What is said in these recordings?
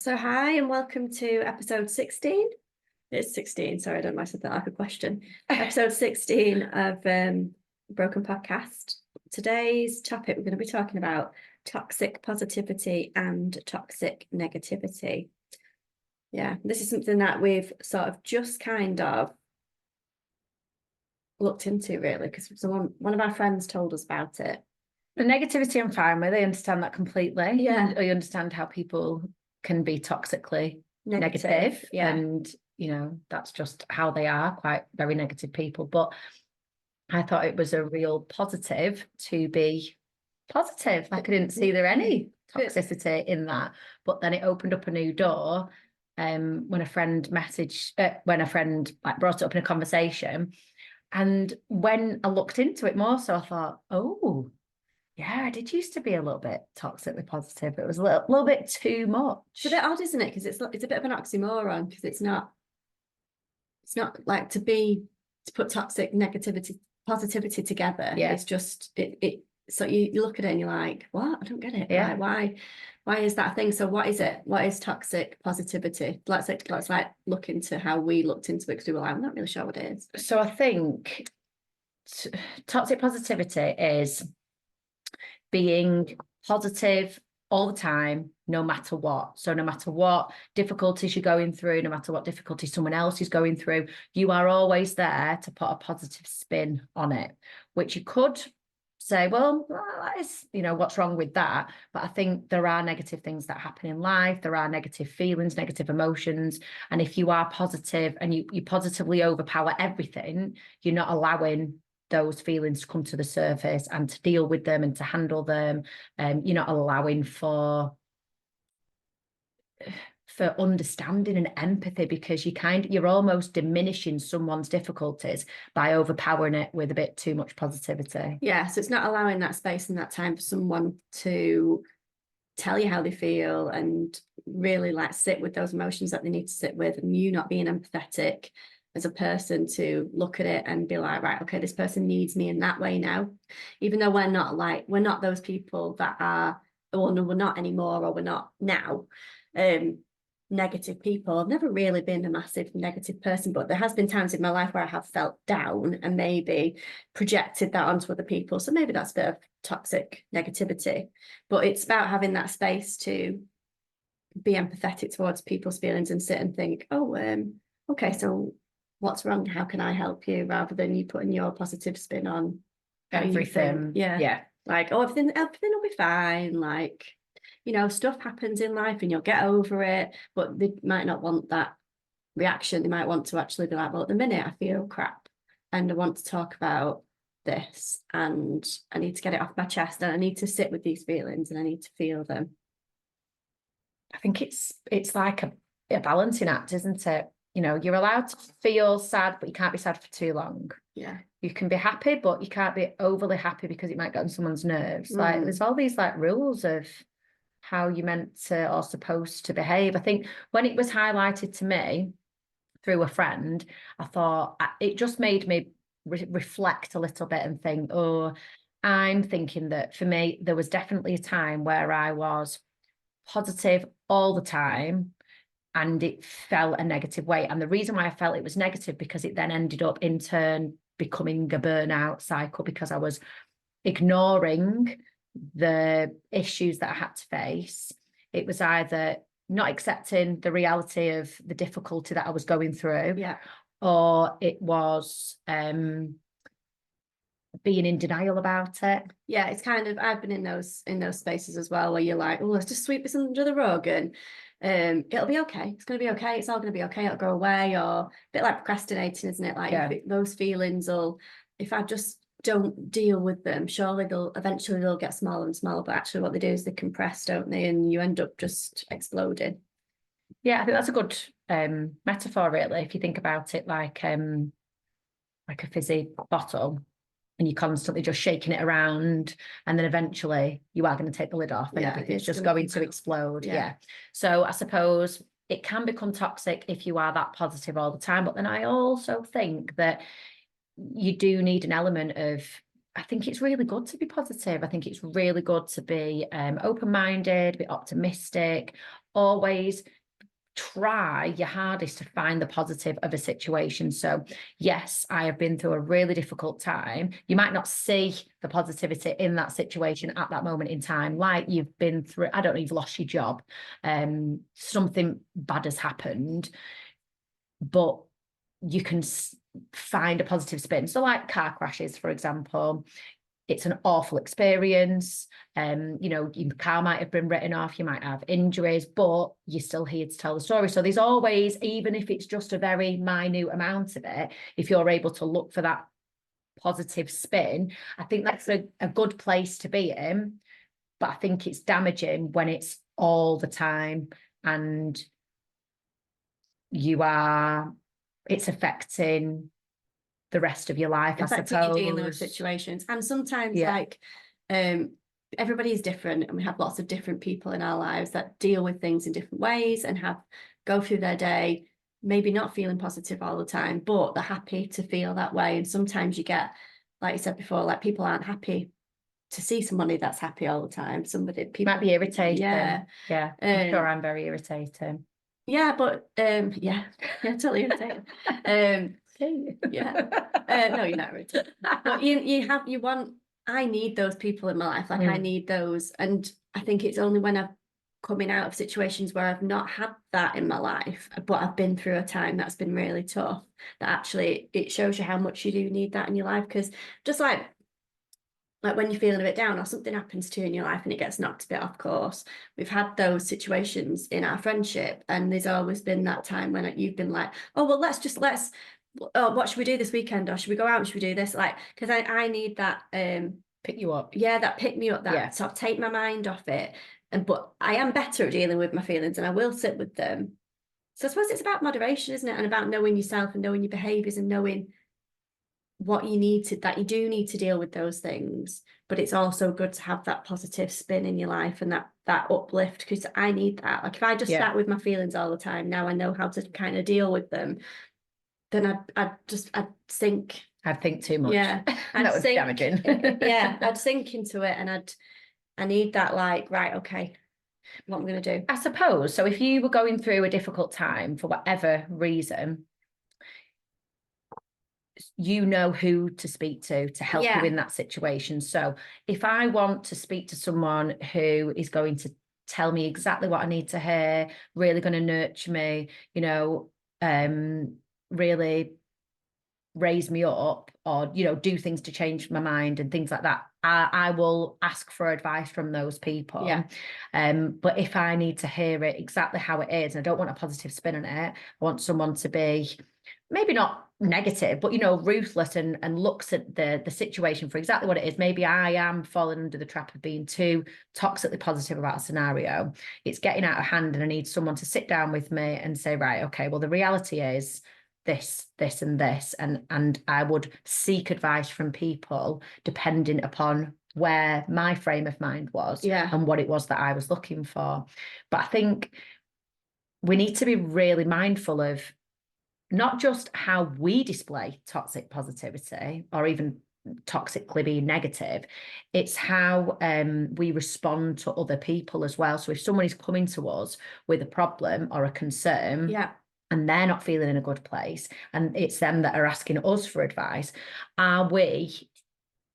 So hi and welcome to episode 16. It's 16, sorry, I don't know why I said that like a question. Episode 16 of Broken Podcast. Today's topic, we're going to be talking about toxic positivity and toxic negativity. Yeah, this is something that we've sort of just kind of looked into really, because one of our friends told us about it. The negativity I'm fine with, I understand that completely. Yeah. I understand how people can be toxically negative. Yeah. And, you know, that's just how they are, quite very negative people. But I thought it was a real positive to be positive. Like I didn't see there any toxicity in that. But then it opened up a new door when a friend brought it up in a conversation. And when I looked into it more, so I thought, oh, yeah, I did used to be a little bit toxically positive. It was a little bit too much. It's a bit odd, isn't it? Because it's a bit of an oxymoron, because it's not like to put toxic positivity together. Yeah. It's just so you look at it and you're like, what? I don't get it. Yeah. Like, why is that a thing? So what is it? What is toxic positivity? Let's look into how we looked into it, because we were like, I'm not really sure what it is. So I think toxic positivity is being positive all the time, no matter what. So no matter what difficulties you're going through, no matter what difficulties someone else is going through, you are always there to put a positive spin on it, which you could say, well, that is, what's wrong with that? But I think there are negative things that happen in life. There are negative feelings, negative emotions. And if you are positive and you positively overpower everything, you're not allowing those feelings to come to the surface and to deal with them and to handle them. You're not allowing for understanding and empathy, because you're almost diminishing someone's difficulties by overpowering it with a bit too much positivity. Yeah, so it's not allowing that space and that time for someone to tell you how they feel and really like sit with those emotions that they need to sit with, and you not being empathetic as a person to look at it and be like, right, okay, this person needs me in that way now, even though we're not those people that are, well, no, we're not anymore, or we're not now negative people. I've never really been a massive negative person, but there has been times in my life where I have felt down and maybe projected that onto other people. So maybe that's a bit of toxic negativity, but it's about having that space to be empathetic towards people's feelings and sit and think, oh, okay, so what's wrong? How can I help you? Rather than you putting your positive spin on everything. Yeah. Like, oh, everything will be fine. Like, stuff happens in life and you'll get over it, but they might not want that reaction. They might want to actually be like, well, at the minute I feel crap and I want to talk about this and I need to get it off my chest and I need to sit with these feelings and I need to feel them. I think it's like a balancing act, isn't it? You're allowed to feel sad, but you can't be sad for too long. Yeah. You can be happy, but you can't be overly happy because it might get on someone's nerves. Like there's all these like rules of how you're meant to or supposed to behave. I think when it was highlighted to me through a friend, I thought it just made me reflect a little bit and think, oh, I'm thinking that for me, there was definitely a time where I was positive all the time and it felt a negative way. And the reason why I felt it was negative, because it then ended up in turn becoming a burnout cycle, because I was ignoring the issues that I had to face. It was either not accepting the reality of the difficulty that I was going through, or it was being in denial about it. Yeah, it's kind of, I've been in those spaces as well, where you're like, oh, let's just sweep this under the rug and it'll be okay. It's going to be okay. It's all going to be okay. It'll go away. Or a bit like procrastinating, isn't it? Like those feelings if I just don't deal with them, surely they'll eventually get smaller and smaller. But actually what they do is they compress, don't they? And you end up just exploding. Yeah, I think that's a good metaphor, really. If you think about it like a fizzy bottle, and you're constantly just shaking it around, and then eventually you are going to take the lid off and everything's just going to explode. Yeah. So I suppose it can become toxic if you are that positive all the time. But then I also think that you do need an element of, I think it's really good to be positive. I think it's really good to be open-minded, be optimistic, always try your hardest to find the positive of a situation. So yes, I have been through a really difficult time. You might not see the positivity in that situation at that moment in time, like you've been through, I don't know, you've lost your job, something bad has happened, but you can find a positive spin. So like car crashes, for example, it's an awful experience. You know, your car might have been written off, you might have injuries, but you're still here to tell the story. So there's always, even if it's just a very minute amount of it, if you're able to look for that positive spin, I think that's a good place to be in. But I think it's damaging when it's all the time and it's affecting the rest of your life, I affecting you dealing with suppose. situations. And sometimes Yeah. like everybody is different, and we have lots of different people in our lives that deal with things in different ways and go through their day maybe not feeling positive all the time, but they're happy to feel that way. And sometimes you get, like you said before, like people aren't happy to see somebody that's happy all the time. People Might be irritating. Yeah. I'm sure I'm very irritating. Yeah, but yeah, totally irritating. Yeah. No, you're not irritated. But I need those people in my life. Like I need those. And I think it's only when I've coming out of situations where I've not had that in my life, but I've been through a time that's been really tough, that actually it shows you how much you do need that in your life. Because just like when you're feeling a bit down or something happens to you in your life and it gets knocked a bit off course, we've had those situations in our friendship, and there's always been that time when you've been like, oh well, let's what should we do this weekend, or should we go out and should we do this, like, because I need that pick you up. Yeah, that pick me up, that sort of take my mind off it. But I am better at dealing with my feelings and I will sit with them. So I suppose it's about moderation, isn't it? And about knowing yourself and knowing your behaviors and knowing what you need to, that you do need to deal with those things. But it's also good to have that positive spin in your life and that uplift, because I need that. Like if I just sat with my feelings all the time, now I know how to kind of deal with them, then I'd sink. I'd think too much. Yeah. That would be damaging. Yeah, I'd sink into it, and I need that, like, right, okay, what I'm going to do. I suppose. So if you were going through a difficult time for whatever reason, you know who to speak to help you in that situation. So if I want to speak to someone who is going to tell me exactly what I need to hear, really going to nurture me, you know, really raise me up, or, you know, do things to change my mind and things like that, I will ask for advice from those people. But if I need to hear it exactly how it is, and I don't want a positive spin on it, I want someone to be maybe not negative, but, you know, ruthless and looks at the situation for exactly what it is. Maybe I am falling under the trap of being too toxically positive about a scenario. It's getting out of hand, and I need someone to sit down with me and say, right, okay, well, the reality is this, this, and this, and I would seek advice from people depending upon where my frame of mind was and what it was that I was looking for. But I think we need to be really mindful of not just how we display toxic positivity or even toxically being negative, it's how we respond to other people as well. So if someone is coming to us with a problem or a concern, and they're not feeling in a good place, and it's them that are asking us for advice, are we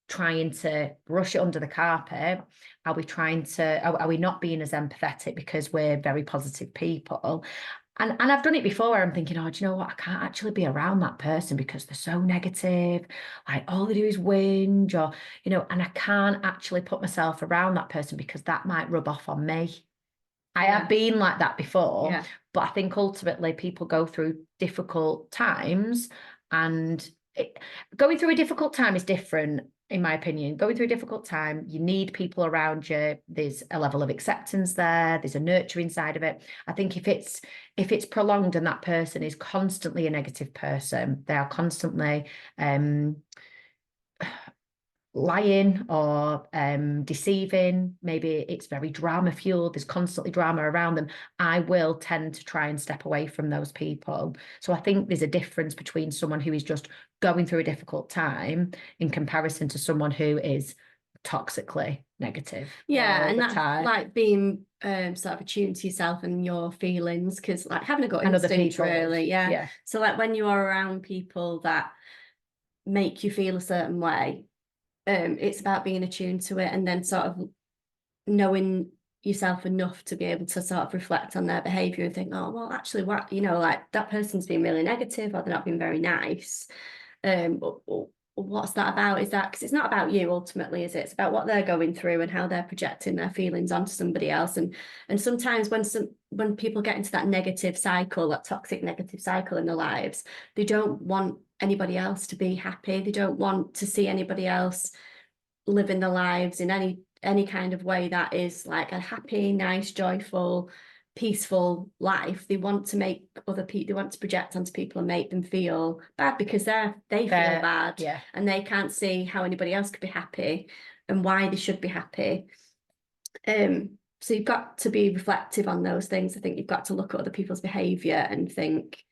trying to brush it under the carpet? Are we not being as empathetic because we're very positive people? And I've done it before where I'm thinking, oh, do you know what? I can't actually be around that person because they're so negative. Like all they do is whinge, or, you know, and I can't actually put myself around that person because that might rub off on me. I have been like that before, but I think ultimately people go through difficult times, and going through a difficult time is different, in my opinion. Going through a difficult time, you need people around you. There's a level of acceptance there. There's a nurturing side of it. I think if it's prolonged and that person is constantly a negative person, they are constantly lying or deceiving, maybe it's very drama fueled, there's constantly drama around them, I will tend to try and step away from those people. So I think there's a difference between someone who is just going through a difficult time in comparison to someone who is toxically negative. Yeah, all and the that's time. like being sort of attuned to yourself and your feelings, because like having a gut And other instinct, people. really. Yeah. Yeah. So like when you are around people that make you feel a certain way, it's about being attuned to it and then sort of knowing yourself enough to be able to sort of reflect on their behavior and think, oh, well, actually, what, like that person's being really negative or they're not being very nice. What's that about? Is that because it's not about you ultimately, is it? It's about what they're going through and how they're projecting their feelings onto somebody else. And sometimes when people get into that negative cycle, that toxic negative cycle in their lives, they don't want anybody else to be happy. They don't want to see anybody else living their lives in any kind of way that is like a happy, nice, joyful, peaceful life. They want to make other people, they want to project onto people and make them feel bad because they feel bad, yeah, and they can't see how anybody else could be happy and why they should be happy. So you've got to be reflective on those things. I think you've got to look at other people's behavior and think,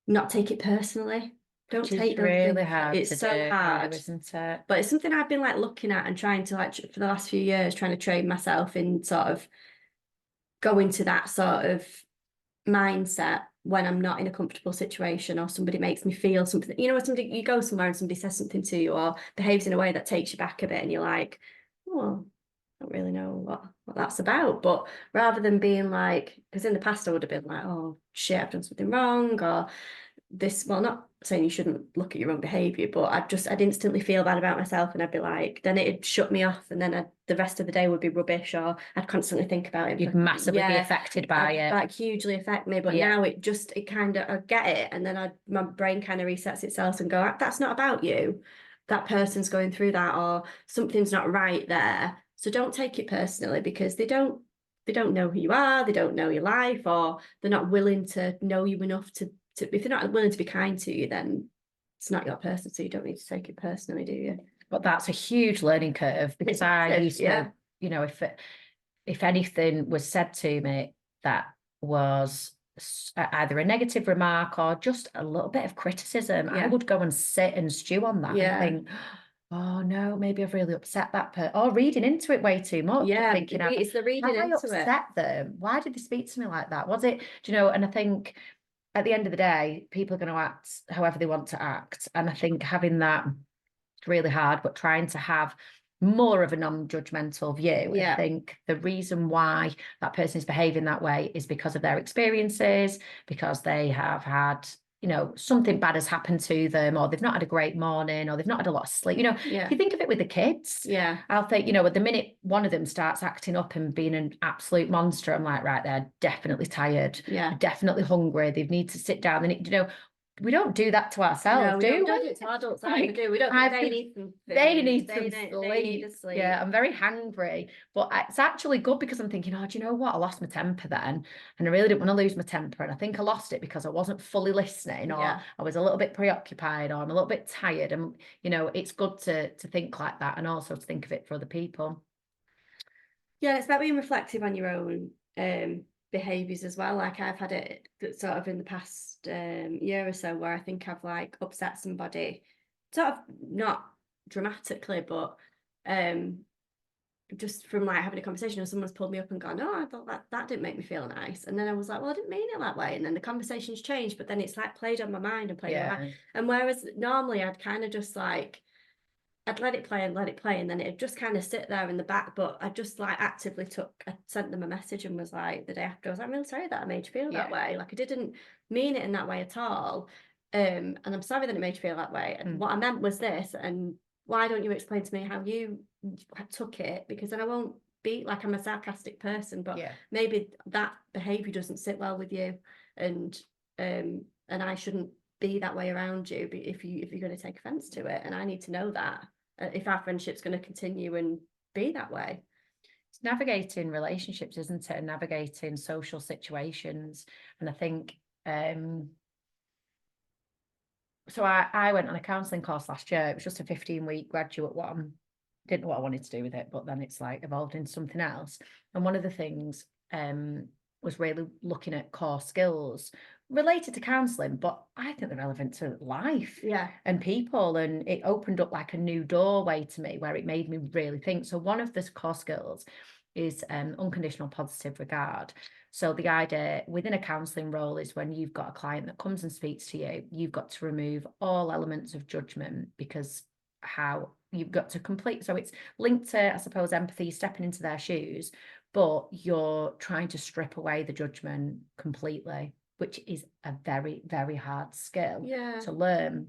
not take it personally. Don't take those really things. hard. It's so hard, isn't it? but it's something I've been like looking at and trying to like for the last few years, trying to train myself in sort of going to that sort of mindset when I'm not in a comfortable situation or somebody makes me feel something. Somebody, you go somewhere and somebody says something to you or behaves in a way that takes you back a bit and you're like, oh, I don't really know what that's about. But rather than being like, because in the past I would have been like, oh shit, I've done something wrong, or this, well, not saying you shouldn't look at your own behavior, but I'd instantly feel bad about myself, and I'd be like, then it'd shut me off, and then the rest of the day would be rubbish, or I'd constantly think about it. You'd massively be affected by it. Like hugely affect me. But now it kind of, I get it, and then my brain kind of resets itself and go, that's not about you. That person's going through that, or something's not right there. So don't take it personally, because they don't know who you are, they don't know your life, or they're not willing to know you enough to if they're not willing to be kind to you, then it's not your person, so you don't need to take it personally, do you? But that's a huge learning curve, because I used to, if anything was said to me that was either a negative remark or just a little bit of criticism, I would go and sit and stew on that and think, oh no, maybe I've really upset that person, or reading into it way too much. Thinking, it's the reading into it. Upset them? Why did they speak to me like that? Was it, and I think at the end of the day, people are going to act however they want to act. And I think having that is really hard, but trying to have more of a non-judgmental view. I think the reason why that person is behaving that way is because of their experiences, because they have had, something bad has happened to them, or they've not had a great morning, or they've not had a lot of sleep. If you think of it with the kids, I'll think, at the minute one of them starts acting up and being an absolute monster, I'm like, right, they're definitely tired, definitely hungry, they need to sit down, they need, we don't do that to ourselves, do we? Don't do it to adults either, do we? Don't think they need some food. They need to sleep. Yeah, I'm very hangry, but it's actually good, because I'm thinking, do you know what? I lost my temper then, and I really didn't want to lose my temper, and I think I lost it because I wasn't fully listening, or I was a little bit preoccupied, or I'm a little bit tired, and it's good to think like that, and also to think of it for other people. Yeah, it's about being reflective on your own behaviors as well. Like I've had it sort of in the past year or so, where I think I've like upset somebody, sort of not dramatically, but just from like having a conversation, or someone's pulled me up and gone, oh, I thought that didn't make me feel nice, and then I was like, well, I didn't mean it that way, and then the conversation's changed, but then it's like played on my mind and played on my mind. And whereas normally I'd kind of just like, I'd let it play, and then it'd just kind of sit there in the back. But I just like actively I sent them a message and was like, the day after, I was like, I'm really sorry that I made you feel that way. Like I didn't mean it in that way at all. And I'm sorry that it made you feel that way. And what I meant was this, and why don't you explain to me how you took it? Because then I won't be like, I'm a sarcastic person, but maybe that behavior doesn't sit well with you, and I shouldn't be that way around you if you're going to take offense to it, and I need to know that if our friendship's going to continue and be that way. It's navigating relationships, isn't it, and navigating social situations. And I think so I went on a counselling course last year. It was just a 15-week graduate one. Didn't know what I wanted to do with it, but then it's like evolved into something else. And one of the things was really looking at core skills, related to counselling, but I think they're relevant to life and people. And it opened up like a new doorway to me where it made me really think. So one of the core skills is unconditional positive regard. So the idea within a counselling role is when you've got a client that comes and speaks to you, you've got to remove all elements of judgment, because how you've got to complete. So it's linked to, I suppose, empathy, stepping into their shoes, but you're trying to strip away the judgment completely, which is a very, very hard skill to learn.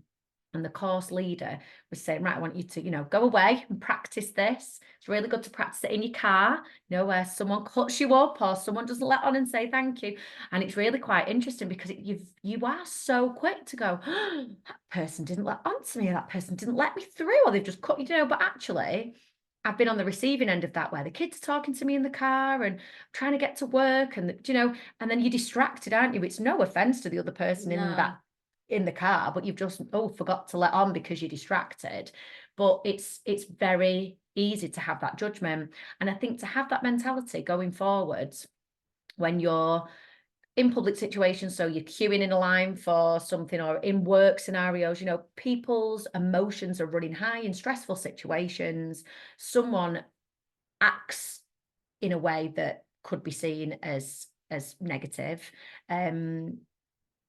And the course leader was saying, right, I want you to, you know, go away and practice this. It's really good to practice it in your car, you know, where someone cuts you up or someone doesn't let on and say thank you. And it's really quite interesting because you are so quick to go, oh, that person didn't let on to me, or that person didn't let me through, or they've just cut, you know. But actually, I've been on the receiving end of that, where the kids are talking to me in the car and trying to get to work, and you know, and then you're distracted, aren't you? It's no offense to the other person in the car, but you've just forgot to let on because you're distracted. But it's very easy to have that judgment. And I think to have that mentality going forwards when you're in public situations, so you're queuing in a line for something, or in work scenarios, you know, people's emotions are running high in stressful situations. Someone acts in a way that could be seen as negative,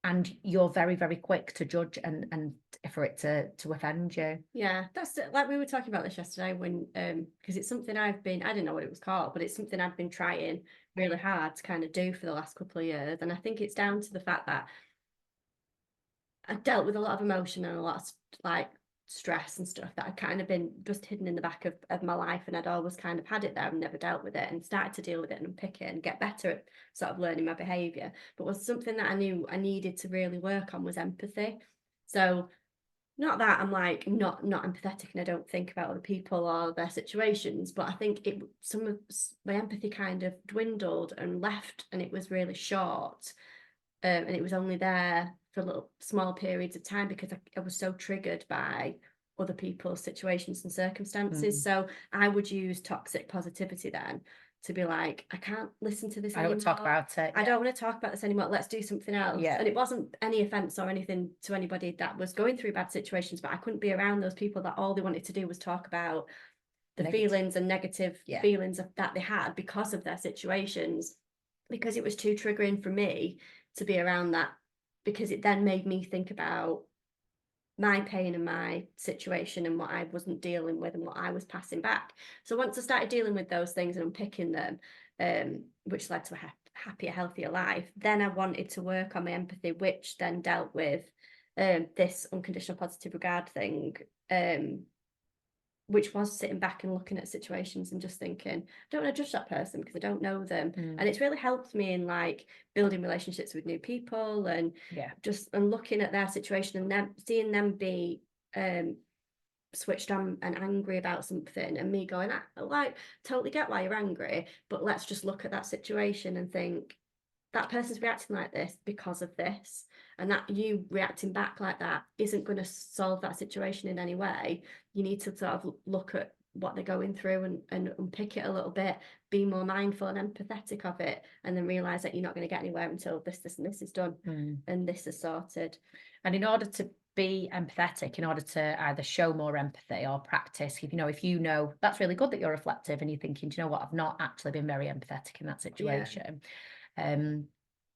and you're very, very quick to judge and for it to offend you. Yeah, that's like we were talking about this yesterday when because it's something I didn't know what it was called, but it's something I've been trying really hard to kind of do for the last couple of years. And I think it's down to the fact that I've dealt with a lot of emotion and a lot of like stress and stuff that I'd kind of been just hidden in the back of my life, and I'd always kind of had it there and never dealt with it, and started to deal with it and unpick it and get better at sort of learning my behaviour. But was something that I knew I needed to really work on was empathy. So not that I'm like not empathetic and I don't think about other people or their situations, but I think some of my empathy kind of dwindled and left, and it was really short, and it was only there for little small periods of time because I was so triggered by other people's situations and circumstances. So I would use toxic positivity then to be like, I can't listen to this anymore. I don't talk about it. I don't want to talk about this anymore. Let's do something else. And it wasn't any offense or anything to anybody that was going through bad situations, but I couldn't be around those people that all they wanted to do was talk about the feelings and negative feelings that they had because of their situations, because it was too triggering for me to be around that, because it then made me think about my pain and my situation and what I wasn't dealing with and what I was passing back. So once I started dealing with those things and unpicking them, which led to a happier, healthier life, then I wanted to work on my empathy, which then dealt with this unconditional positive regard thing, which was sitting back and looking at situations and just thinking, I don't want to judge that person because I don't know them. And it's really helped me in like building relationships with new people and just and looking at their situation and them seeing them be switched on and angry about something, and me going, I like totally get why you're angry, but let's just look at that situation and think that person's reacting like this because of this, and that you reacting back like that isn't going to solve that situation in any way. You need to sort of look at what they're going through and unpick it a little bit, be more mindful and empathetic of it, and then realize that you're not going to get anywhere until this and this is done and this is sorted. And in order to be empathetic, in order to either show more empathy or practice, if you know that's really good that you're reflective and you're thinking, do you know what, I've not actually been very empathetic in that situation.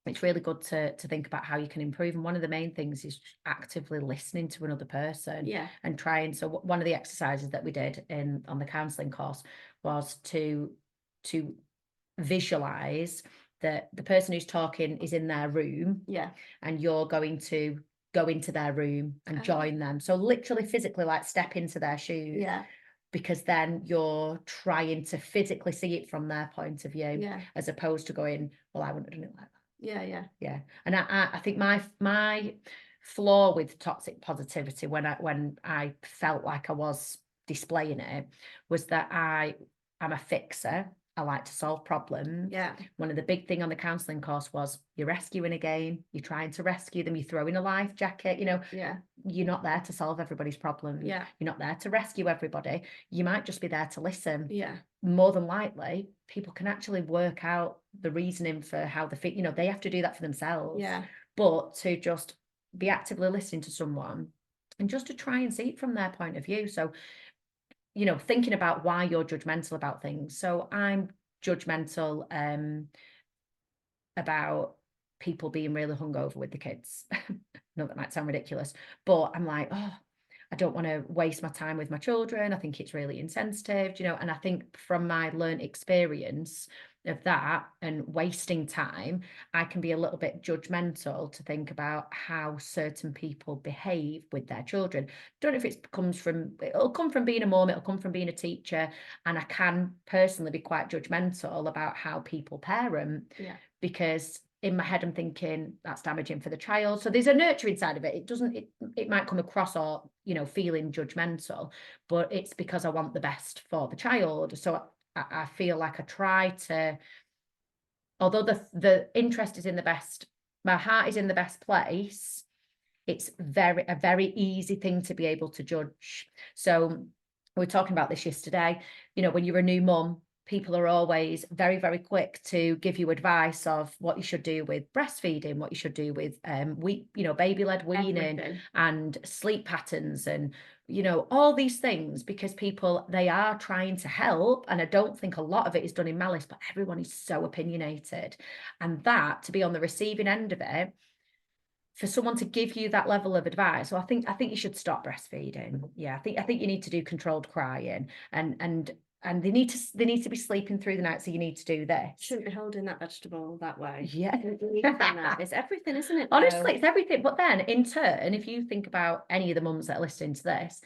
It's really good to think about how you can improve. And one of the main things is actively listening to another person and trying. So one of the exercises that we did on the counselling course was to visualize that the person who's talking is in their room and you're going to go into their room and join them. So literally physically like step into their shoes. Because then you're trying to physically see it from their point of view, as opposed to going, well, I wouldn't have done it like that. Yeah. And I think my flaw with toxic positivity when I felt like I was displaying it was that I'm a fixer. I like to solve problems. One of the big thing on the counselling course was you're rescuing again. You're trying to rescue them. You throw in a life jacket. You're not there to solve everybody's problems. You're not there to rescue everybody. You might just be there to listen. More than likely, people can actually work out the reasoning for how they feel. They have to do that for themselves. but to just be actively listening to someone and just to try and see it from their point of view. So, you know, thinking about why you're judgmental about things. So I'm judgmental about people being really hungover with the kids. No, that might sound ridiculous, but I'm like, oh, I don't want to waste my time with my children. I think it's really insensitive, you know, and I think from my learned experience of that and wasting time, I can be a little bit judgmental to think about how certain people behave with their children. Don't know if it'll come from being a mom, it'll come from being a teacher, and I can personally be quite judgmental about how people parent. Yeah. Because in my head I'm thinking that's damaging for the child. So there's a nurturing side of it. It might come across, or, you know, feeling judgmental, but it's because I want the best for the child. So I feel like I try to, although the interest is in the best, my heart is in the best place, it's a very easy thing to be able to judge. So we were talking about this yesterday, you know, when you're a new mum, people are always very, very quick to give you advice of what you should do with breastfeeding, what you should do with baby-led weaning, Everything. and sleep patterns, and, you know, all these things, because people, they are trying to help. And I don't think a lot of it is done in malice, but everyone is so opinionated. And that, to be on the receiving end of it, for someone to give you that level of advice, so I think you should stop breastfeeding. Yeah, I think you need to do controlled crying, and they need to be sleeping through the night, so you need to do this. Shouldn't be holding that vegetable that way. Yeah. It's everything, isn't it? Honestly, it's everything. But then in turn, if you think about any of the mums that are listening to this,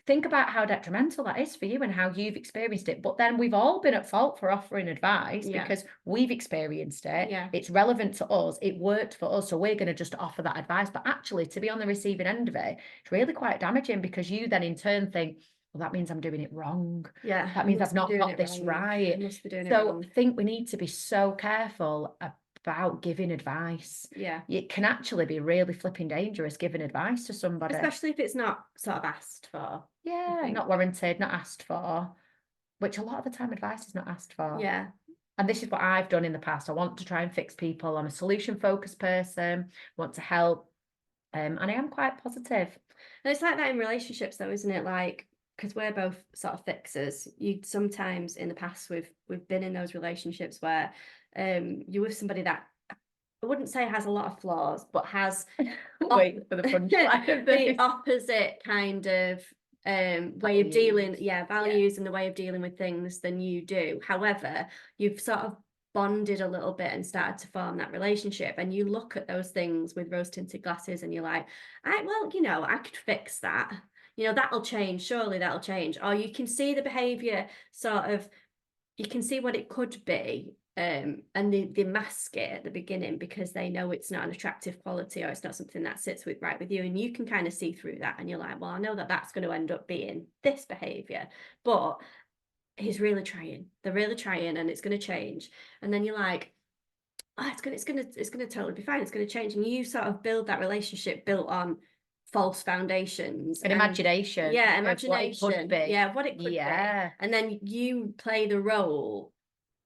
think about how detrimental that is for you and how you've experienced it. But then we've all been at fault for offering advice because we've experienced it. Yeah. It's relevant to us. It worked for us. So we're going to just offer that advice. But actually, to be on the receiving end of it, it's really quite damaging, because you then in turn think, well, that means I'm doing it wrong. Yeah. That means I've not got this right. I must be doing it So wrong. I think we need to be so careful about giving advice. Yeah. It can actually be really flipping dangerous giving advice to somebody. Especially if it's not sort of asked for. Yeah, not warranted, not asked for, which a lot of the time advice is not asked for. Yeah. And this is what I've done in the past. I want to try and fix people. I'm a solution-focused person, want to help. And I am quite positive. And it's like that in relationships though, isn't it? Like, because we're both sort of fixers. You sometimes in the past we've been in those relationships where you're with somebody that I wouldn't say has a lot of flaws, but has Wait for the punchline. the opposite kind of way of dealing, values and the way of dealing with things than you do. However, you've sort of bonded a little bit and started to form that relationship, and you look at those things with rose-tinted glasses and you're like, I could fix that. That'll change. Surely that'll change. Or you can see the behavior sort of, you can see what it could be. And they mask it at the beginning because they know it's not an attractive quality, or it's not something that sits right with you, and you can kind of see through that, and you're like, well, I know that that's going to end up being this behavior, but he's really trying, they're really trying, and it's going to change. And then you're like, oh, it's going to totally be fine, it's going to change. And you sort of build that relationship built on false foundations and imagination. Imagination, what it could be. what it could be. And then you play the role,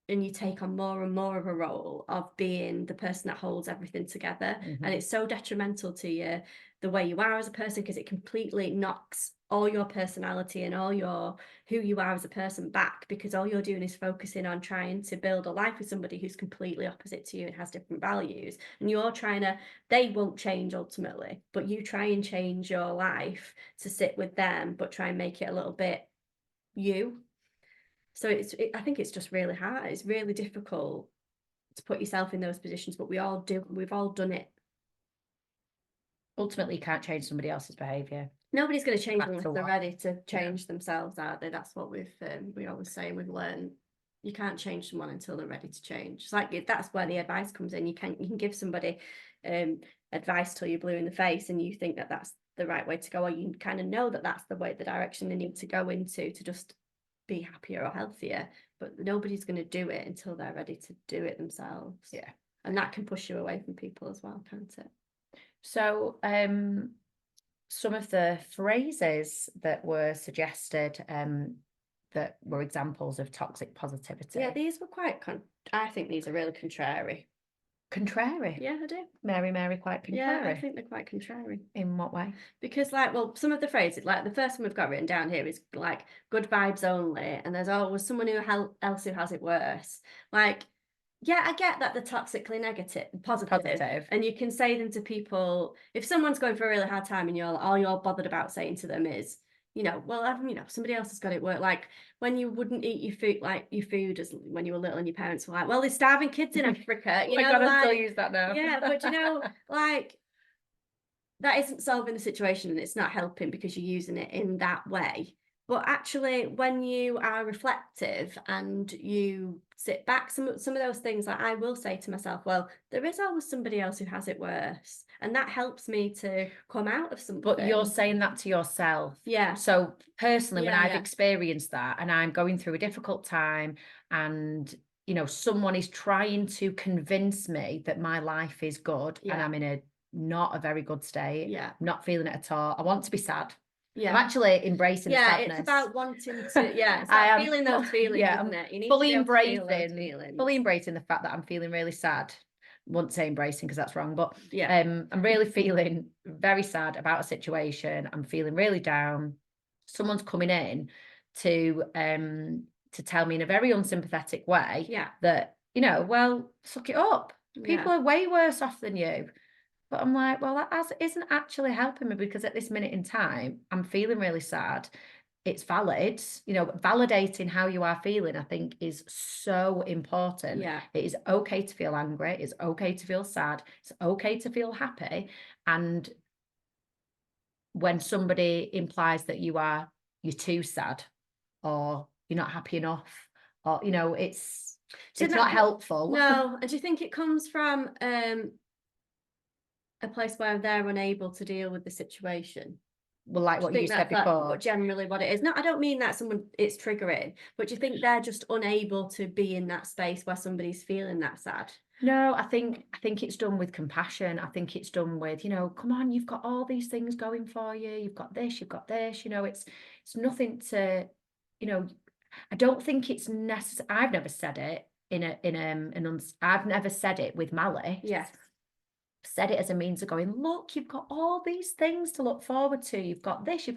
and you take on more and more of a role of being the person that holds everything together. Mm-hmm. And it's so detrimental to you, the way you are as a person, because it completely knocks all your personality and all your who you are as a person back, because all you're doing is focusing on trying to build a life with somebody who's completely opposite to you and has different values. And you're trying to, they won't change ultimately, but you try and change your life to sit with them, but try and make it a little bit you. So I think it's just really hard. It's really difficult to put yourself in those positions, but we've all done it. Ultimately, you can't change somebody else's behavior. Nobody's going to change unless they're ready to change themselves, are they? That's what we always say, we've learned. You can't change someone until they're ready to change. It's like, that's where the advice comes in. You can give somebody advice till you're blue in the face, and you think that that's the right way to go, or you kind of know that that's the direction they need to go into to just be happier or healthier, but nobody's going to do it until they're ready to do it themselves. Yeah. And that can push you away from people as well, can't it? So some of the phrases that were suggested that were examples of toxic positivity. Yeah, these were quite I think these are really contrary. Contrary. Yeah, I do. Mary, quite contrary. Yeah, I think they're quite contrary. In what way? Because like, well, some of the phrases, like the first one we've got written down here is like good vibes only, and there's always someone else who has it worse. Like, yeah, I get that they're toxically positive, and you can say them to people. If someone's going for a really hard time and all you're bothered about saying to them is, well, somebody else has got it work. Like when you wouldn't eat your food as when you were little, and your parents were like, well, there's starving kids in Africa. Oh my God, I still use that now. Yeah, but like that isn't solving the situation, and it's not helping because you're using it in that way. But actually, when you are reflective and you sit back, some of those things, like I will say to myself, well, there is always somebody else who has it worse. And that helps me to come out of something. But you're saying that to yourself. Yeah. So personally, when I've experienced that and I'm going through a difficult time and, someone is trying to convince me that my life is good and I'm in not a very good state, not feeling it at all. I want to be sad. I'm actually embracing the sadness. It's about wanting to, it's about feeling those feelings, isn't it? You need fully to be able to feel those feelings. Fully embracing the fact that I'm feeling really sad. I won't say embracing because that's wrong, but I'm really feeling very sad about a situation. I'm feeling really down. Someone's coming in to tell me in a very unsympathetic way that, well, suck it up. People are way worse off than you. But I'm like, well, that isn't actually helping me, because at this minute in time, I'm feeling really sad. It's valid, validating how you are feeling, I think, is so important. Yeah. It is okay to feel angry. It's okay to feel sad. It's okay to feel happy. And when somebody implies that you're too sad, or you're not happy enough, or, it's not helpful. No. And do you think it comes from a place where they're unable to deal with the situation? Well, like what you said before. Generally what it is. No, I don't mean that it's triggering, but do you think they're just unable to be in that space where somebody's feeling that sad? No, I think it's done with compassion. I think it's done with, come on, you've got all these things going for you. You've got this, it's nothing to, I don't think it's necessary. I've never said it I've never said it with malice. Yes. Said it as a means of going, look, you've got all these things to look forward to. You've got this.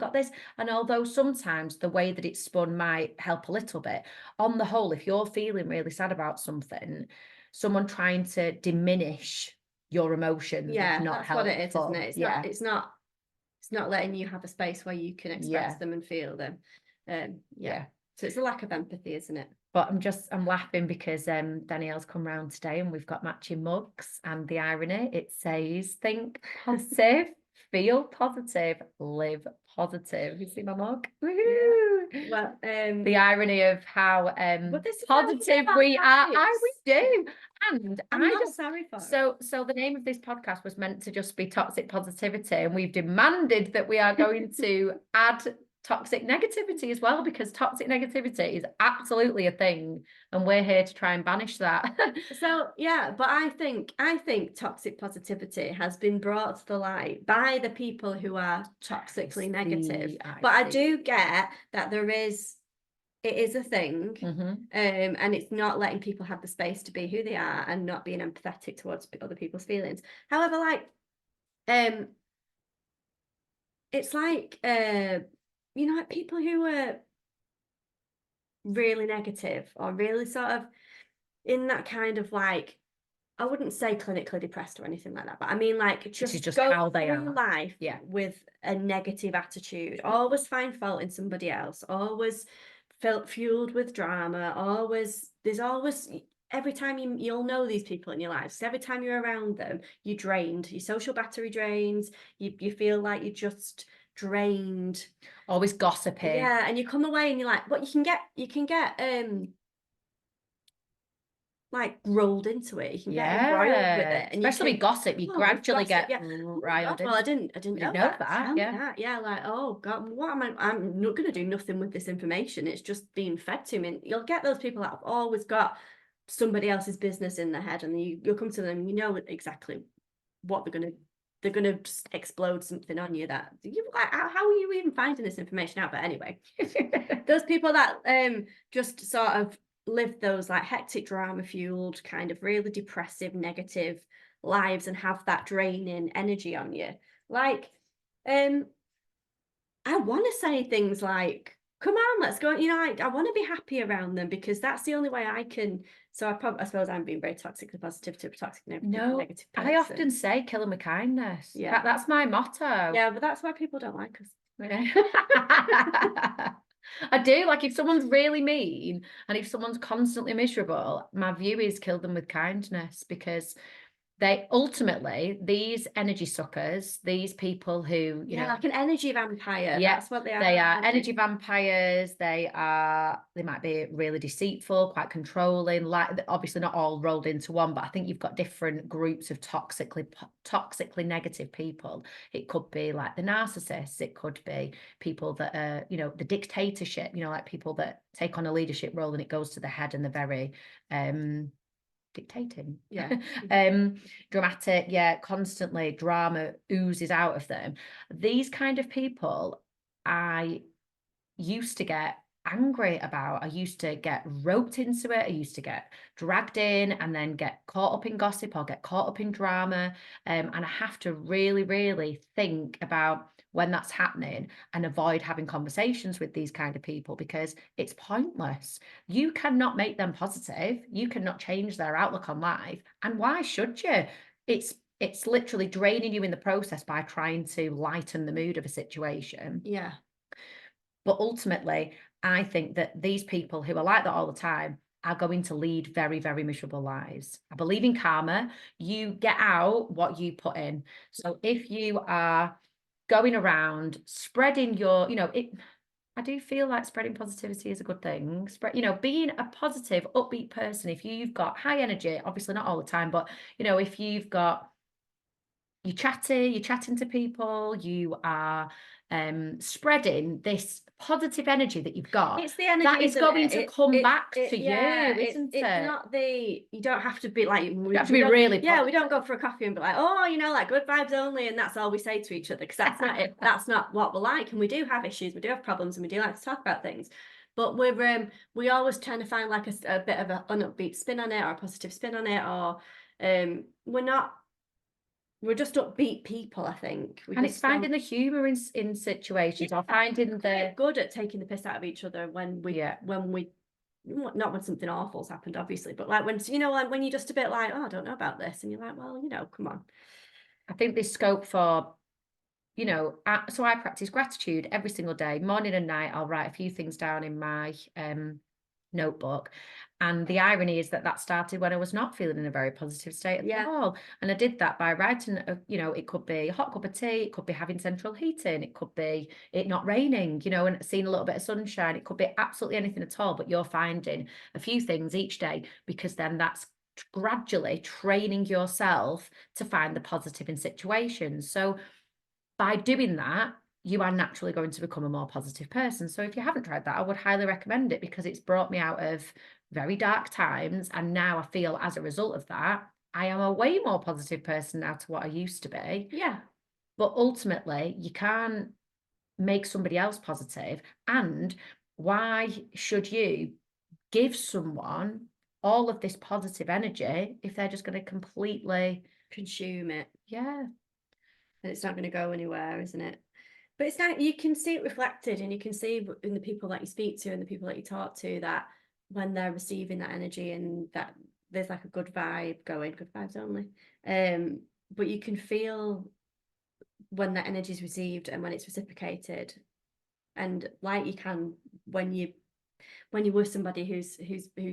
And although sometimes the way that it's spun might help a little bit, on the whole, if you're feeling really sad about something, someone trying to diminish your emotions is not helpful. What it is, isn't it? It's not letting you have a space where you can express them and feel them. So it's a lack of empathy, isn't it? But I'm laughing because Danielle's come round today and we've got matching mugs, and the irony, it says, think positive, feel positive, live positive. You see my mug? Yeah. Well, the irony of how positive we are. We do. And I'm not sorry for it. So the name of this podcast was meant to just be toxic positivity, and we've demanded that we are going to add toxic negativity as well, because toxic negativity is absolutely a thing, and we're here to try and banish that. So but I think toxic positivity has been brought to the light by the people who are toxically negative. I do get that it is a thing, and it's not letting people have the space to be who they are and not being empathetic towards other people's feelings. However, like it's like like people who are really negative or really sort of in that kind of like, I wouldn't say clinically depressed or anything like that, but I mean like just go how they are life with a negative attitude, always find fault in somebody else, always felt fueled with drama, there's always every time you'll know these people in your lives, every time you're around them, you're drained, your social battery drains, you feel like you're just drained, always gossiping, and you come away and you're like, but you can get like rolled into it, you can get embroiled with it, and especially with gossip, you gradually get riled in. Well, I didn't know that. That. Like, oh God, what am I'm not going to do nothing with this information, it's just being fed to me. And you'll get those people that have always got somebody else's business in their head, and you'll come to them and you know exactly what they're gonna just explode something on you that you like, how are you even finding this information out? But anyway, those people that just sort of live those like hectic drama fueled kind of really depressive, negative lives and have that draining energy on you. Like, I want to say things like, come on, let's go. I want to be happy around them because that's the only way I can. So I suppose I'm being very toxically positive to a toxic negative person. I often say kill them with kindness. Yeah. That's my motto. Yeah, but that's why people don't like us. I do. Like, if someone's really mean and if someone's constantly miserable, my view is kill them with kindness, because they ultimately, these energy suckers, these people who, you know, like an energy vampire. Yeah, That's what they are. They are energy vampires. They might be really deceitful, quite controlling. Like, obviously not all rolled into one, but I think you've got different groups of toxically negative people. It could be like the narcissists. It could be people that are, you know, the dictatorship. You know, like people that take on a leadership role and it goes to the head and they're very dictating. Dramatic. Constantly drama oozes out of them. These kind of people I used to get angry about. I used to get roped into it. I used to get dragged in and then get caught up in gossip or get caught up in drama. And I have to really, really think about when that's happening and avoid having conversations with these kind of people, because it's pointless. You cannot make them positive. You cannot change their outlook on life. And why should you? It's literally draining you in the process by trying to lighten the mood of a situation. Yeah. But ultimately, I think that these people who are like that all the time are going to lead very, very miserable lives. I believe in karma. You get out what you put in. So if you are going around spreading your, I do feel like spreading positivity is a good thing. Being a positive, upbeat person, if you've got high energy, obviously not all the time, but, if you've got, you're chatting to people, you are spreading this positive energy that you've got, it's the energy that is going to come back to you, isn't it? It's not you don't have to be like, you have to be really we don't go for a coffee and be like, oh, like good vibes only, and that's all we say to each other, because that's not it. That's not what we're like. And we do have issues, we do have problems, and we do like to talk about things, but we always trying to find like a bit of an upbeat spin on it, or a positive spin on it, or we're just upbeat people, I think. And it's finding the humour in situations, or finding good at taking the piss out of each other when we not when something awful's happened, obviously, but like when like when you're just a bit like, oh, I don't know about this, and you're like, well, come on. I think there's scope for, so I practice gratitude every single day, morning and night. I'll write a few things down in my notebook. And the irony is that started when I was not feeling in a very positive state at all. And I did that by writing, it could be a hot cup of tea, it could be having central heating, it could be it not raining, and seeing a little bit of sunshine. It could be absolutely anything at all, but you're finding a few things each day, because then that's gradually training yourself to find the positive in situations. So by doing that, you are naturally going to become a more positive person. So if you haven't tried that, I would highly recommend it, because it's brought me out of very dark times. And now I feel, as a result of that, I am a way more positive person now to what I used to be. Yeah. But ultimately, you can't make somebody else positive. And why should you give someone all of this positive energy if they're just going to completely consume it? Yeah. And it's not going to go anywhere, isn't it? But it's not, you can see it reflected, and you can see in the people that you speak to and the people that you talk to, that when they're receiving that energy and that there's like a good vibe going, good vibes only. But you can feel when that energy is received and when it's reciprocated. And like you can when you're with somebody who's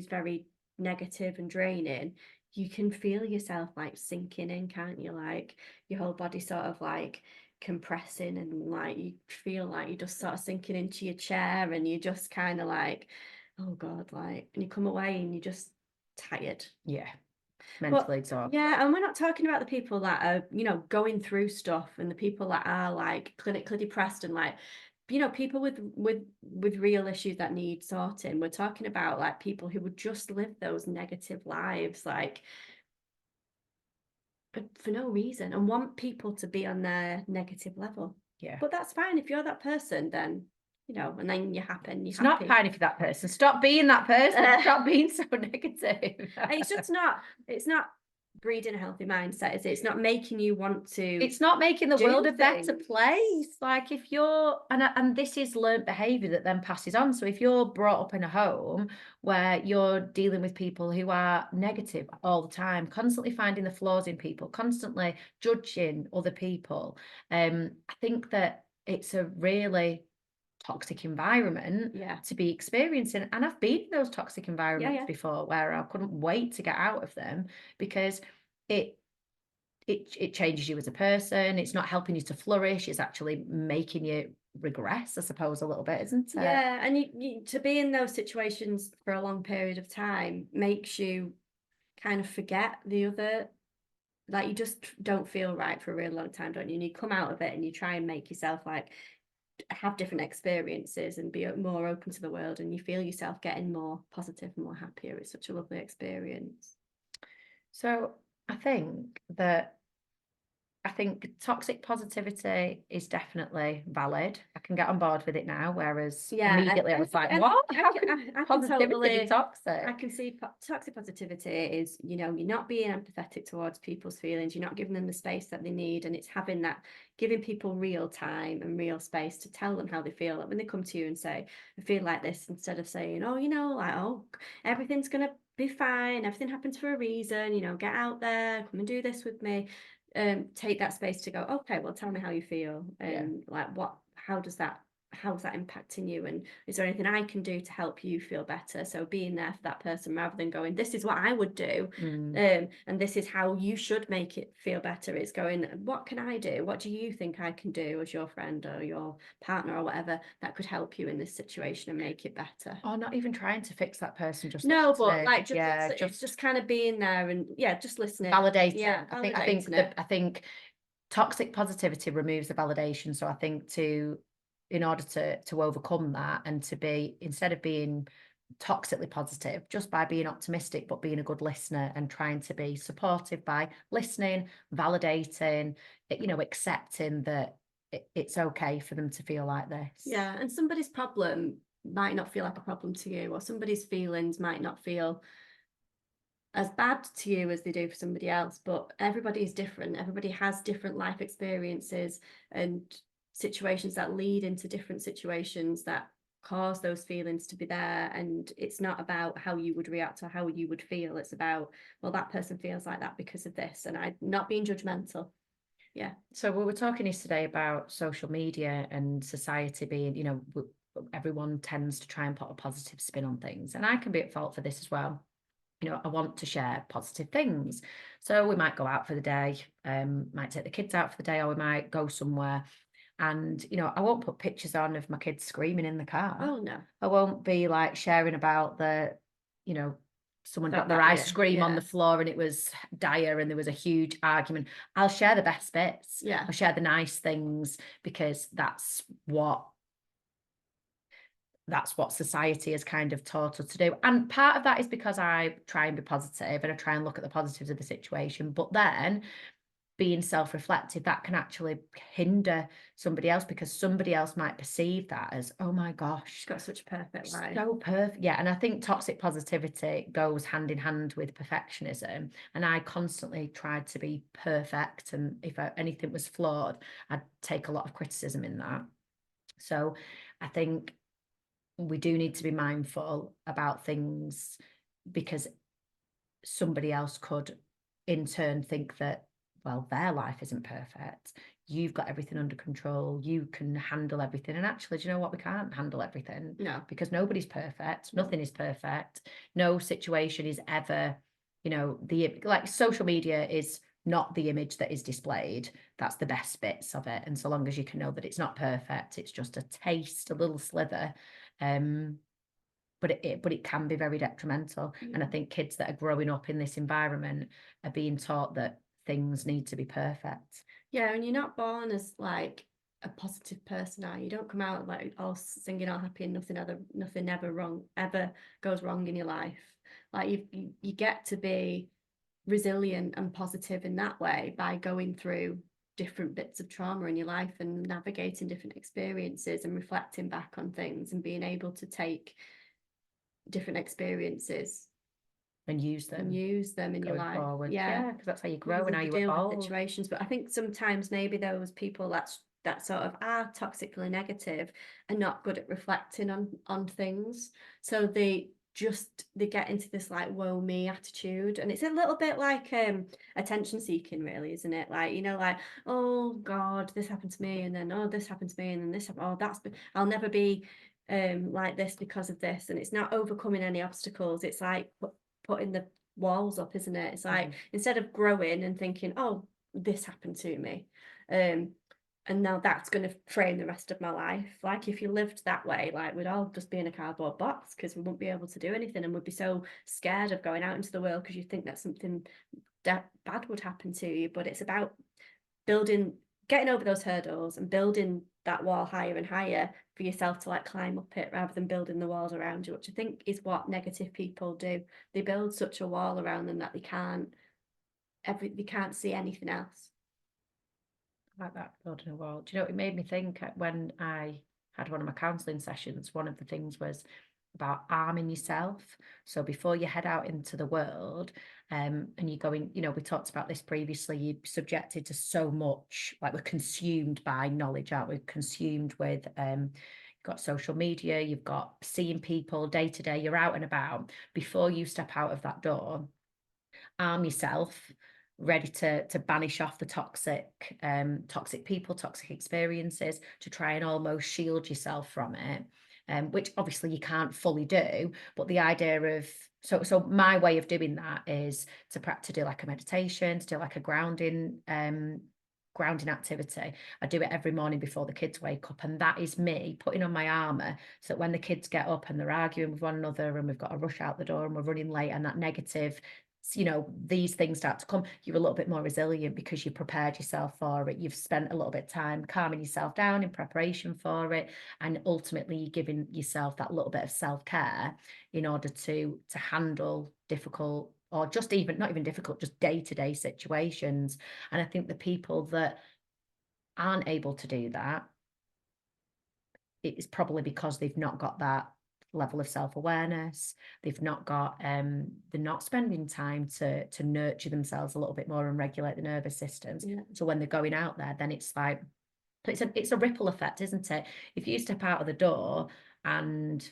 very negative and draining, you can feel yourself like sinking in, can't you? Like your whole body sort of like compressing, and like you feel like you're just sort of sinking into your chair, and you're just kind of like, oh God, like, and you come away and you're just tired. Yeah. Mentally exhausted. Yeah, and we're not talking about the people that are, going through stuff, and the people that are like clinically depressed, and like, people with real issues that need sorting. We're talking about like people who would just live those negative lives, like for no reason, and want people to be on their negative level. Yeah. But that's fine. If you're that person, then you know, and then you're happy and you're It's not happy. pining for that person. Stop being that person. Stop being so negative. It's just not, it's not breeding a healthy mindset, is it? It's not making you want to. It's not making the do world a better things. place. Like if you're, and this is learnt behavior that then passes on. So if you're brought up in a home where you're dealing with people who are negative all the time, constantly finding the flaws in people, constantly judging other people, I think that it's a really toxic environment to be experiencing. And I've been in those toxic environments before where I couldn't wait to get out of them, because it changes you as a person. It's not helping you to flourish. It's actually making you regress, I suppose, a little bit, isn't it? Yeah, and you to be in those situations for a long period of time makes you kind of forget the other, like you just don't feel right for a really long time, don't you? And you come out of it and you try and make yourself like have different experiences and be more open to the world, and you feel yourself getting more positive and more happier. It's such a lovely experience. So I think toxic positivity is definitely valid. I can get on board with it now, whereas immediately I was like, what? How can positivity be toxic? I can see toxic positivity is, you know, you're not being empathetic towards people's feelings, you're not giving them the space that they need, and it's having that, giving people real time and real space to tell them how they feel. Like when they come to you and say, I feel like this, instead of saying, oh, you know, like, oh, everything's going to be fine, everything happens for a reason, you know, get out there, come and do this with me. Take that space to go, okay, well, tell me how you feel, and like how's that impacting you, and is there anything I can do to help you feel better? So being there for that person rather than going, this is what I would do, and this is how you should make it feel better. It's going, what can I do? What do you think I can do as your friend or your partner or whatever that could help you in this situation and make it better? Or not even trying to fix that person, just no, but listening. like just kind of being there and just listening, validating. Validating I think toxic positivity removes the validation. So I think in order to overcome that, and to be, instead of being toxically positive, just by being optimistic, but being a good listener and trying to be supportive by listening, validating, you know, accepting that it's okay for them to feel like this. Yeah, and somebody's problem might not feel like a problem to you, or somebody's feelings might not feel as bad to you as they do for somebody else, but everybody is different. Everybody has different life experiences and situations that lead into different situations that cause those feelings to be there, and it's not about how you would react or how you would feel. It's about, well, that person feels like that because of this, and I'm not being judgmental. Yeah. So we were talking yesterday about social media and society being, you know, everyone tends to try and put a positive spin on things, and I can be at fault for this as well. You know, I want to share positive things. So we might go out for the day, might take the kids out for the day, or we might go somewhere. And, you know, I won't put pictures on of my kids screaming in the car. Oh, no. I won't be like sharing about you know, someone got their ice cream on the floor and it was dire and there was a huge argument. I'll share the best bits. Yeah. I'll share the nice things, because that's what society has kind of taught us to do. And part of that is because I try and be positive and I try and look at the positives of the situation. But then being self-reflective, that can actually hinder somebody else, because somebody else might perceive that as, oh my gosh, she's got such a perfect life. So perfect. Yeah. And I think toxic positivity goes hand in hand with perfectionism. And I constantly tried to be perfect. And if anything was flawed, I'd take a lot of criticism in that. So I think we do need to be mindful about things, because somebody else could in turn think that, well, their life isn't perfect. You've got everything under control. You can handle everything. And actually, do you know what? We can't handle everything. No. Because nobody's perfect. Nothing is perfect. No situation is ever, you know, like social media is not the image that is displayed. That's the best bits of it. And so long as you can know that it's not perfect, it's just a taste, a little slither. But it can be very detrimental. And I think kids that are growing up in this environment are being taught that things need to be perfect. Yeah, and you're not born as like a positive person, are you? You don't come out like all singing all happy and nothing ever goes wrong in your life. Like you get to be resilient and positive in that way by going through different bits of trauma in your life and navigating different experiences and reflecting back on things and being able to take different experiences and use them in your life forward. yeah, Because that's how you grow and how you deal evolve. with situations. But I think sometimes maybe those people that sort of are toxically negative are not good at reflecting on things, so they get into this like woe me attitude, and it's a little bit like attention seeking, really, isn't it? Like, you know, like, oh God, this happened to me, and then oh this happened to me, and then this happened, oh I'll never be like this because of this. And it's not overcoming any obstacles, it's like putting the walls up, isn't it? It's like instead of growing and thinking, oh, this happened to me, and now that's going to frame the rest of my life. Like if you lived that way, like we'd all just be in a cardboard box because we wouldn't be able to do anything, and we'd be so scared of going out into the world because you think that something bad would happen to you. But it's about getting over those hurdles and building that wall higher and higher for yourself to like climb up it, rather than building the walls around you, which I think is what negative people do. They build such a wall around them that they can't see anything else. Like that, building a wall. Do you know, it made me think when I had one of my counselling sessions, one of the things was about arming yourself. So before you head out into the world, and you're going, you know, we talked about this previously, you're subjected to so much, like we're consumed by knowledge, aren't we? Consumed with you've got social media, you've got seeing people day to day, you're out and about. Before you step out of that door, arm yourself, ready to banish off the toxic people, toxic experiences, to try and almost shield yourself from it, which obviously you can't fully do. But the idea of so my way of doing that is to do like a meditation, to do like a grounding activity. I do it every morning before the kids wake up, and that is me putting on my armor so that when the kids get up and they're arguing with one another and we've got to rush out the door and we're running late, and that negative, you know, these things start to come, you're a little bit more resilient because you prepared yourself for it. You've spent a little bit of time calming yourself down in preparation for it, and ultimately you're giving yourself that little bit of self-care in order to handle difficult, or just even not even difficult, just day-to-day situations. And I think the people that aren't able to do that, it's probably because they've not got that level of self-awareness. They've not got they're not spending time to nurture themselves a little bit more and regulate the nervous systems. So when they're going out there, then it's like it's a ripple effect, isn't it? If you step out of the door and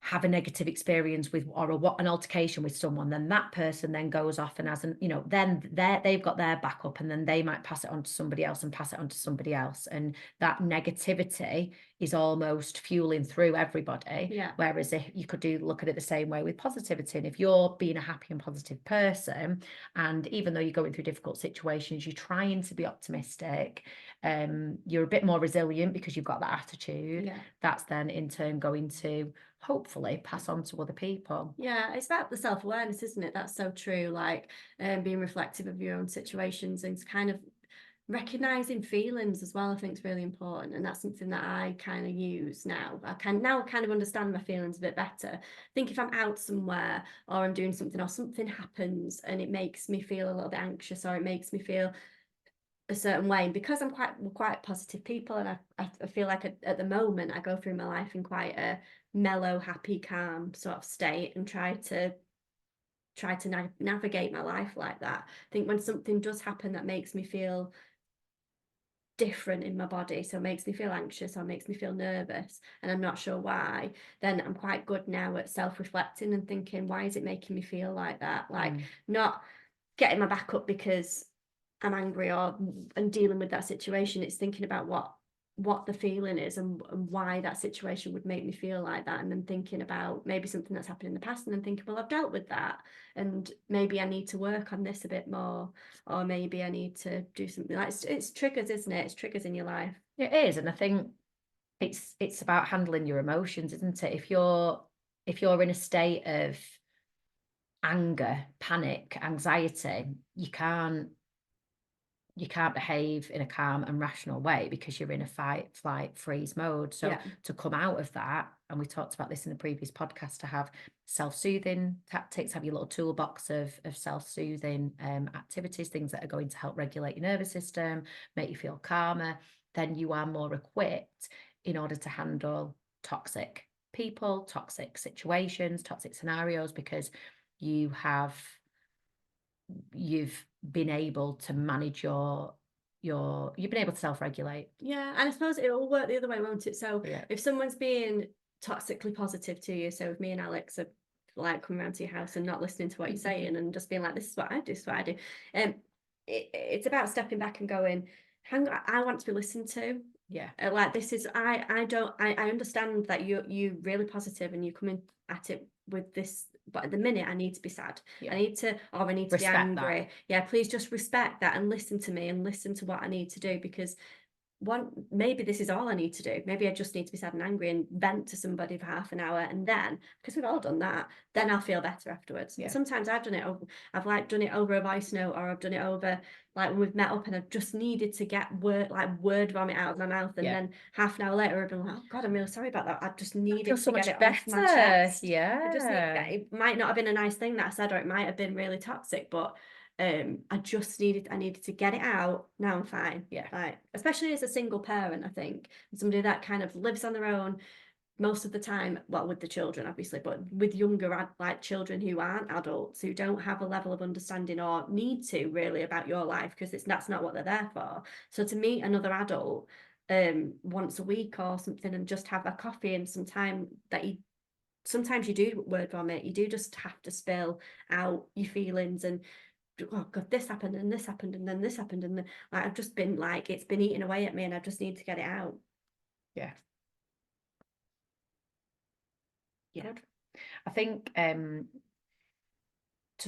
have a negative experience with or an altercation with someone, then that person then goes off and has an, you know, then they've got their backup, and then they might pass it on to somebody else and pass it on to somebody else, and that negativity is almost fueling through everybody. Whereas if you could look at it the same way with positivity, and if you're being a happy and positive person, and even though you're going through difficult situations, you're trying to be optimistic, you're a bit more resilient because you've got that attitude. That's then in turn going to hopefully pass on to other people. It's about the self-awareness, isn't it? That's so true. Like being reflective of your own situations and kind of recognizing feelings as well, I think is really important. And that's something that I kind of use now. I can now kind of understand my feelings a bit better. I think if I'm out somewhere or I'm doing something or something happens and it makes me feel a little bit anxious, or it makes me feel a certain way, and because we're quite positive people, and I feel like at the moment I go through my life in quite a mellow, happy, calm sort of state, and try to navigate my life like that. I think when something does happen that makes me feel different in my body, so it makes me feel anxious or makes me feel nervous and I'm not sure why, then I'm quite good now at self-reflecting and thinking, why is it making me feel like that? Like not getting my back up because I'm angry and dealing with that situation. It's thinking about what the feeling is and why that situation would make me feel like that, and then thinking about maybe something that's happened in the past, and then thinking, well, I've dealt with that, and maybe I need to work on this a bit more, or maybe I need to do something. Like it's triggers, isn't it? It's triggers in your life. It is, and I think it's about handling your emotions, isn't it? If you're in a state of anger, panic, anxiety, you can't you can't behave in a calm and rational way because you're in a fight, flight, freeze mode. So Yeah. to come out of that, and we talked about this in the previous podcast, to have self-soothing tactics, have your little toolbox of self-soothing activities, things that are going to help regulate your nervous system, make you feel calmer, then you are more equipped in order to handle toxic people, toxic situations, toxic scenarios, because you've been able to manage you've been able to self-regulate. Yeah, and I suppose it will work the other way, won't it? So Yeah. if someone's being toxically positive to you, so if me and Alex are like coming around to your house and not listening to what you're saying and just being like, this is what I do, this is what I do. It's about stepping back and going, hang on, I want to be listened to. Yeah. Like this is I understand that you're really positive and you're coming at it with this, but at the minute I need to be sad. Yeah. I need to Respect be angry. that. Yeah, please just respect that and listen to me and listen to what I need to do, because maybe this is all I need to do. Maybe I just need to be sad and angry and vent to somebody for half an hour, and then, because we've all done that, then I'll feel better afterwards. Yeah. Sometimes I've done it over, I've like done it over a voice note, or I've done it over like when we've met up and I've just needed to get word vomit out of my mouth, and then half an hour later I've been like, oh God, I'm really sorry about that. I just needed so to much get it better. off my chest. Yeah. It might not have been a nice thing that I said, or it might have been really toxic, but I needed to get it out. Now I'm fine. Yeah. Like, especially as a single parent, I think, somebody that kind of lives on their own most of the time, well, with the children obviously, but with younger like children who aren't adults, who don't have a level of understanding or need to really about your life, because that's not what they're there for. So to meet another adult once a week or something and just have a coffee and some time that sometimes you do word vomit, you do just have to spill out your feelings and, oh God, this happened and this happened and then this happened, and like, I've just been like, it's been eating away at me and I just need to get it out. Yeah. Yeah. Good. I think to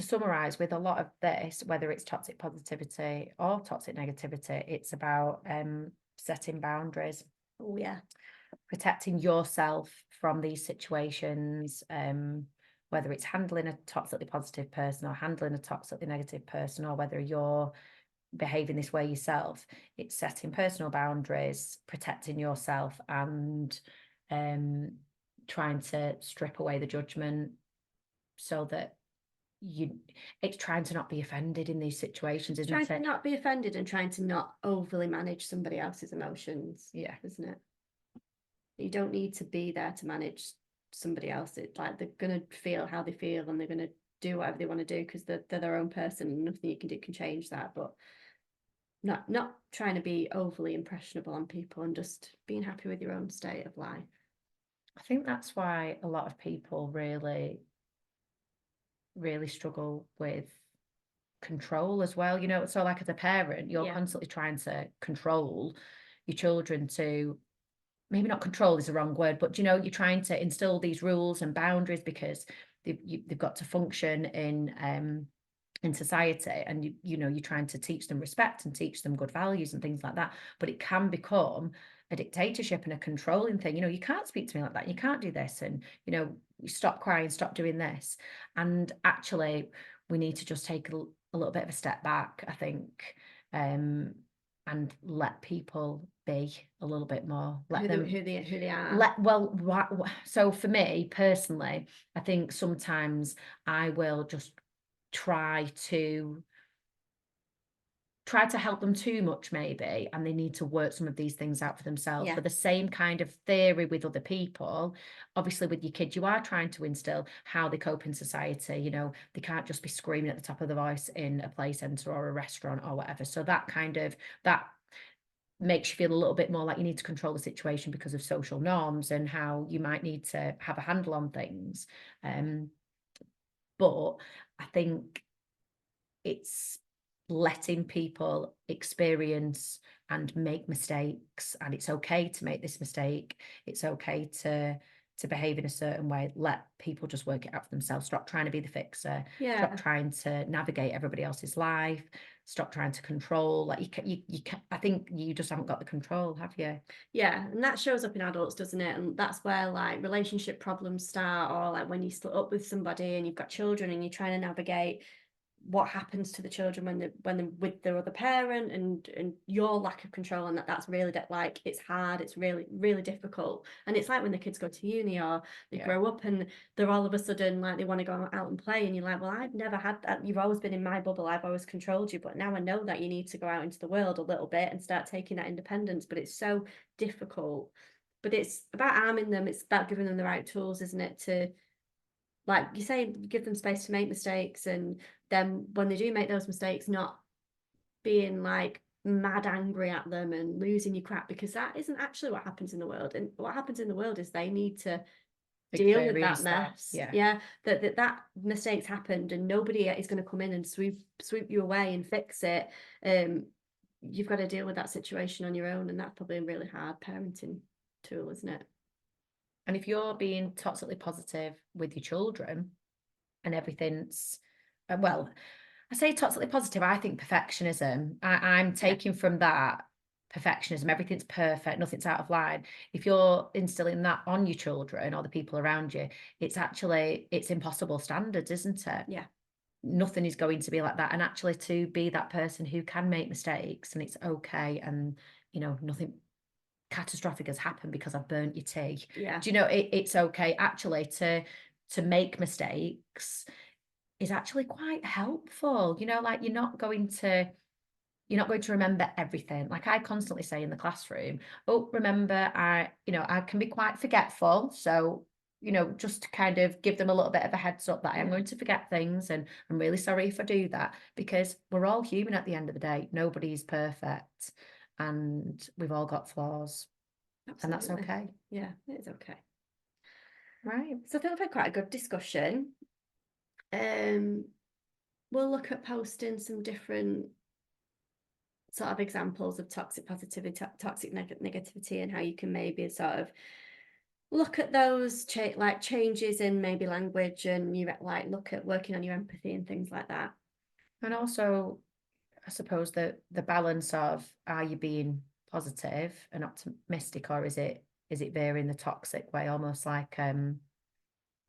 summarize, with a lot of this, whether it's toxic positivity or toxic negativity, it's about setting boundaries. Oh yeah. Protecting yourself from these situations, whether it's handling a toxically positive person or handling a toxically negative person, or whether you're behaving this way yourself. It's setting personal boundaries, protecting yourself, and trying to strip away the judgment, so that it's trying to not be offended in these situations, isn't it? Trying to not be offended and trying to not overly manage somebody else's emotions. Yeah. Isn't it? You don't need to be there to manage somebody else. It's like they're gonna feel how they feel and they're gonna do whatever they want to do because they're their own person and nothing you can do can change that. But not trying to be overly impressionable on people and just being happy with your own state of life. I think that's why a lot of people really, really struggle with control as well. So like as a parent, you're constantly trying to control your children to, maybe not control is the wrong word, but you're trying to instill these rules and boundaries because they've got to function in society, and you're trying to teach them respect and teach them good values and things like that. But it can become a dictatorship and a controlling thing. You can't speak to me like that, you can't do this, and you stop crying, stop doing this. And actually we need to just take a little bit of a step back, I think, and let people be a little bit more, let them who they are. So for me personally, I think sometimes I will just try to help them too much maybe, and they need to work some of these things out for themselves. For the same kind of theory with other people, obviously with your kids, you are trying to instill how they cope in society. They can't just be screaming at the top of the voice in a play centre or a restaurant or whatever. So that makes you feel a little bit more like you need to control the situation because of social norms and how you might need to have a handle on things. But I think it's letting people experience and make mistakes, and it's okay to make this mistake. It's okay to behave in a certain way. Let people just work it out for themselves. Stop trying to be the fixer. Stop trying to navigate everybody else's life. Stop trying to control. Like you can, I think you just haven't got the control, have you? Yeah, and that shows up in adults, doesn't it? And that's where like relationship problems start, or like when you split up with somebody and you've got children and you're trying to navigate what happens to the children when they're with their other parent, and your lack of control, and that's really like, it's hard, it's really, really difficult. And it's like when the kids go to uni or they grow up and they're all of a sudden like they want to go out and play, and you're like, well, I've never had that. You've always been in my bubble, I've always controlled you, but now I know that you need to go out into the world a little bit and start taking that independence. But it's so difficult. But it's about arming them, it's about giving them the right tools, isn't it, to, like you say, give them space to make mistakes, and then when they do make those mistakes, not being like mad angry at them and losing your crap, because that isn't actually what happens in the world. And what happens in the world is they need to deal with that mess. That mistakes happened, and nobody is going to come in and sweep you away and fix it. You've got to deal with that situation on your own, and that's probably a really hard parenting tool, isn't it? And if you're being toxically positive with your children and everything's, well, I say toxically positive, I think perfectionism. I'm taking from that perfectionism, everything's perfect, nothing's out of line. If you're instilling that on your children or the people around you, it's impossible standards, isn't it? Yeah. Nothing is going to be like that. And actually to be that person who can make mistakes and it's okay, and, you know, nothing catastrophic has happened because I've burnt your tea. Yeah. Do you know, it's okay actually to make mistakes is actually quite helpful. You know, like you're not going to remember everything. Like I constantly say in the classroom, oh, remember, I can be quite forgetful. So, you know, just to kind of give them a little bit of a heads up that I am going to forget things, and I'm really sorry if I do that, because we're all human at the end of the day. Nobody's perfect, and we've all got flaws. Absolutely. And that's okay. Yeah, it is okay. Right. So I think we've had quite a good discussion. We'll look at posting some different sort of examples of toxic positivity, toxic negativity, and how you can maybe sort of look at those changes in maybe language, and you like look at working on your empathy and things like that. And also, I suppose the balance of, are you being positive and optimistic, or is it veering the toxic way, almost like a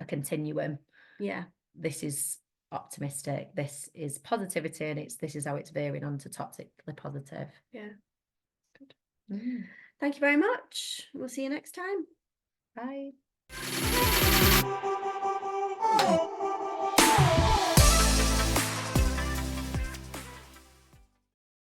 continuum? Yeah. This is optimistic, this is positivity, and this is how it's veering onto toxically positive. Yeah. Good. Thank you very much. We'll see you next time. Bye.